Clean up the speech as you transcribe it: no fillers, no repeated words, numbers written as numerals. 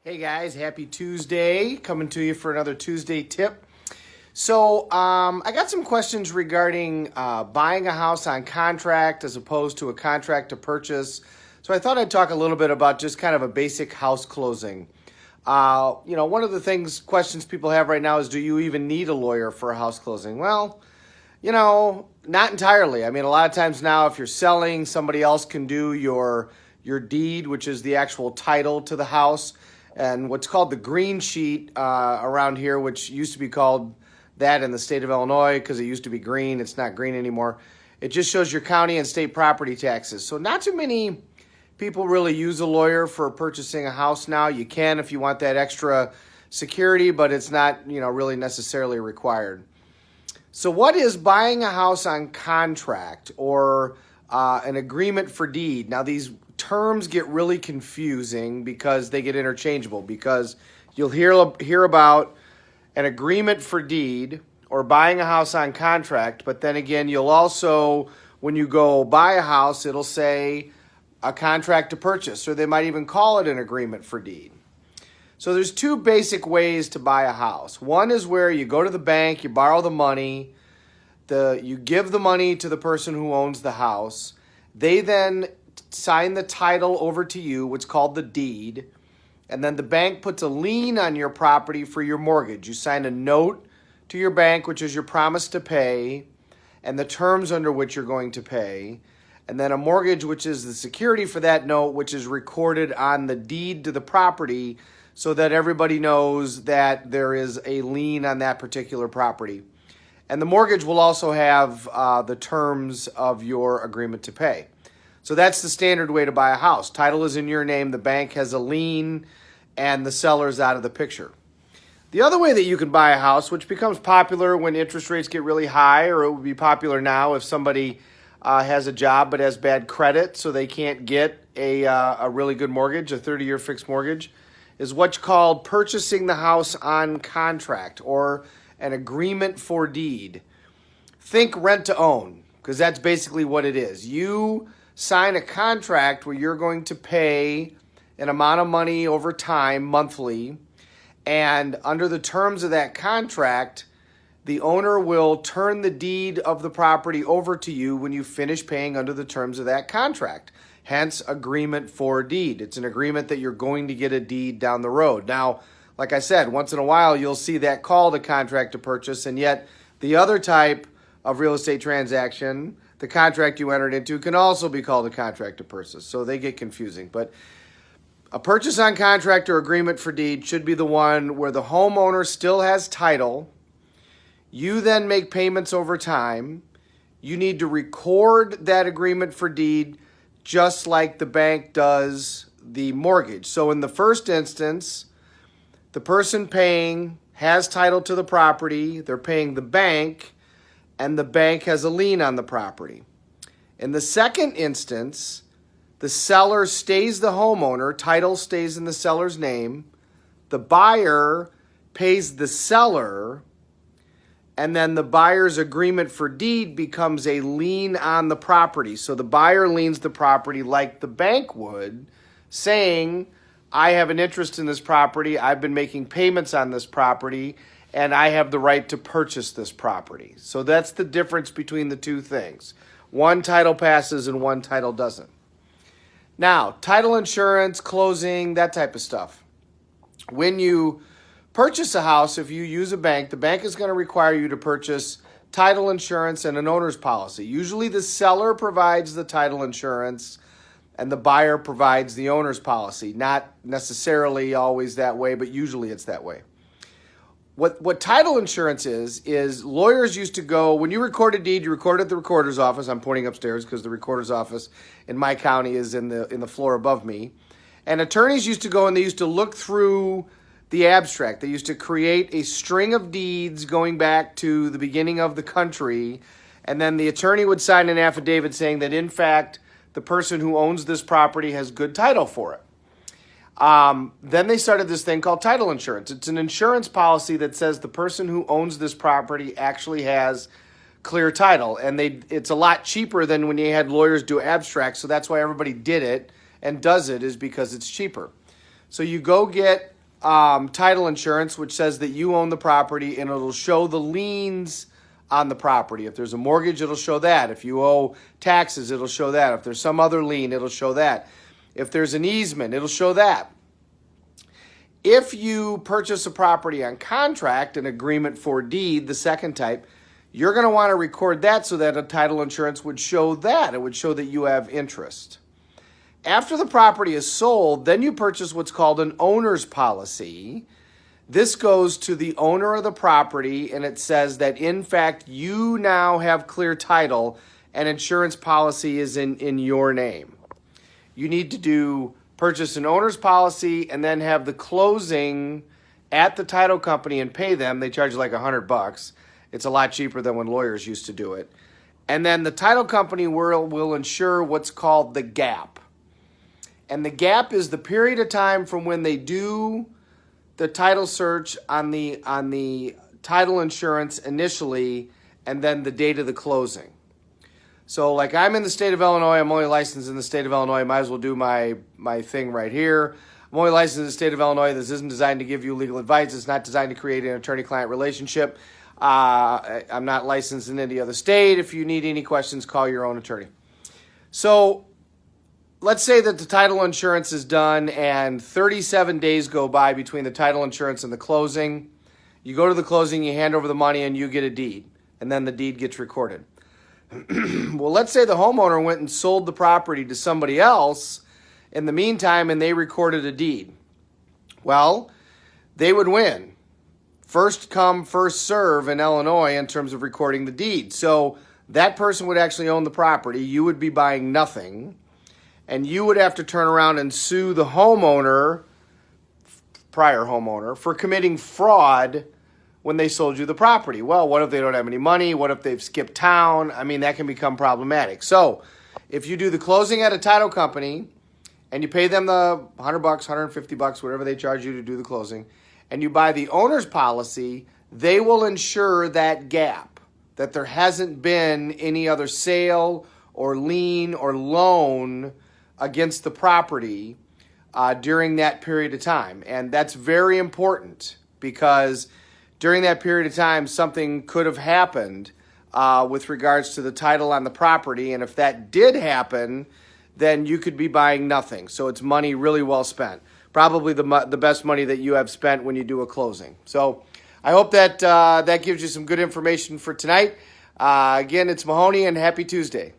Hey guys, happy Tuesday. Coming to you for another Tuesday tip. So I got some questions regarding buying a house on contract as opposed to a contract to purchase. So I thought I'd talk a little bit about just kind of a basic house closing. One of the questions people have right now is, do you even need a lawyer for a house closing? Well, not entirely. I mean, a lot of times now, if you're selling, somebody else can do your deed, which is the actual title to the house, and what's called the green sheet around here, which used to be called that in the state of Illinois because it used to be green. It's not green anymore. It just shows your county and state property taxes. So not too many people really use a lawyer for purchasing a house now. You can if you want that extra security, but it's not, really necessarily required. So what is buying a house on contract or an agreement for deed? Now, these terms get really confusing because they get interchangeable, because you'll hear about an agreement for deed or buying a house on contract, but then again, you'll also, when you go buy a house, it'll say a contract to purchase, or they might even call it an agreement for deed. So there's two basic ways to buy a house. One is where you go to the bank, you borrow the money, you give the money to the person who owns the house. They then sign the title over to you, what's called the deed, and then the bank puts a lien on your property for your mortgage. You sign a note to your bank, which is your promise to pay, and the terms under which you're going to pay, and then a mortgage, which is the security for that note, which is recorded on the deed to the property so that everybody knows that there is a lien on that particular property. And the mortgage will also have the terms of your agreement to pay. So that's the standard way to buy a house. Title is in your name, the bank has a lien, and the seller's out of the picture. The other way that you can buy a house, which becomes popular when interest rates get really high, or it would be popular now if somebody has a job but has bad credit so they can't get a really good mortgage, a 30-year fixed mortgage, is what's called purchasing the house on contract or an agreement for deed. Think rent to own, because that's basically what it is. You sign a contract where you're going to pay an amount of money over time, monthly, and under the terms of that contract, the owner will turn the deed of the property over to you when you finish paying under the terms of that contract. Hence, agreement for deed. It's an agreement that you're going to get a deed down the road. Now, like I said, once in a while, you'll see that called a contract to purchase, and yet the other type of real estate transaction, the contract you entered into, can also be called a contract to purchase. So they get confusing. But a purchase on contract or agreement for deed should be the one where the homeowner still has title. You then make payments over time. You need to record that agreement for deed just like the bank does the mortgage. So in the first instance, the person paying has title to the property. They're paying the bank, and the bank has a lien on the property. In the second instance, the seller stays the homeowner, title stays in the seller's name, the buyer pays the seller, and then the buyer's agreement for deed becomes a lien on the property. So the buyer liens the property like the bank would, saying, I have an interest in this property, I've been making payments on this property, and I have the right to purchase this property. So that's the difference between the two things. One title passes and one title doesn't. Now, title insurance, closing, that type of stuff. When you purchase a house, if you use a bank, the bank is going to require you to purchase title insurance and an owner's policy. Usually the seller provides the title insurance and the buyer provides the owner's policy. Not necessarily always that way, but usually it's that way. What title insurance is lawyers used to go, when you record a deed, you record it at the recorder's office. I'm pointing upstairs because the recorder's office in my county is in the floor above me. And attorneys used to go and they used to look through the abstract. They used to create a string of deeds going back to the beginning of the country. And then the attorney would sign an affidavit saying that, in fact, the person who owns this property has good title for it. Then they started this thing called title insurance. It's an insurance policy that says the person who owns this property actually has clear title. And it's a lot cheaper than when you had lawyers do abstracts. So that's why everybody did it and does it, is because it's cheaper. So you go get title insurance, which says that you own the property, and it'll show the liens on the property. If there's a mortgage, it'll show that. If you owe taxes, it'll show that. If there's some other lien, it'll show that. If there's an easement, it'll show that. If you purchase a property on contract, an agreement for deed, the second type, you're going to want to record that so that a title insurance would show that. It would show that you have interest. After the property is sold, then you purchase what's called an owner's policy. This goes to the owner of the property, and it says that, in fact, you now have clear title and insurance policy is in your name. You need to purchase an owner's policy and then have the closing at the title company and pay them. They charge like $100. It's a lot cheaper than when lawyers used to do it. And then the title company will insure what's called the gap. And the gap is the period of time from when they do the title search on the title insurance initially and then the date of the closing. So like I'm in the state of Illinois, I'm only licensed in the state of Illinois, might as well do my thing right here. I'm only licensed in the state of Illinois. This isn't designed to give you legal advice. It's not designed to create an attorney-client relationship. I'm not licensed in any other state. If you need any questions, call your own attorney. So let's say that the title insurance is done and 37 days go by between the title insurance and the closing. You go to the closing, you hand over the money, and you get a deed. And then the deed gets recorded. Well, let's say the homeowner went and sold the property to somebody else in the meantime and they recorded a deed. Well, they would win. First come, first serve in Illinois in terms of recording the deed. So that person would actually own the property. You would be buying nothing. And you would have to turn around and sue the homeowner, prior homeowner, for committing fraud when they sold you the property. Well, what if they don't have any money? What if they've skipped town? I mean, that can become problematic. So if you do the closing at a title company and you pay them the $100, $150, whatever they charge you to do the closing, and you buy the owner's policy, they will insure that gap, that there hasn't been any other sale or lien or loan against the property during that period of time. And that's very important because during that period of time, something could have happened with regards to the title on the property. And if that did happen, then you could be buying nothing. So it's money really well spent. Probably the best money that you have spent when you do a closing. So I hope that that gives you some good information for tonight. Again, it's Mahoney, and happy Tuesday.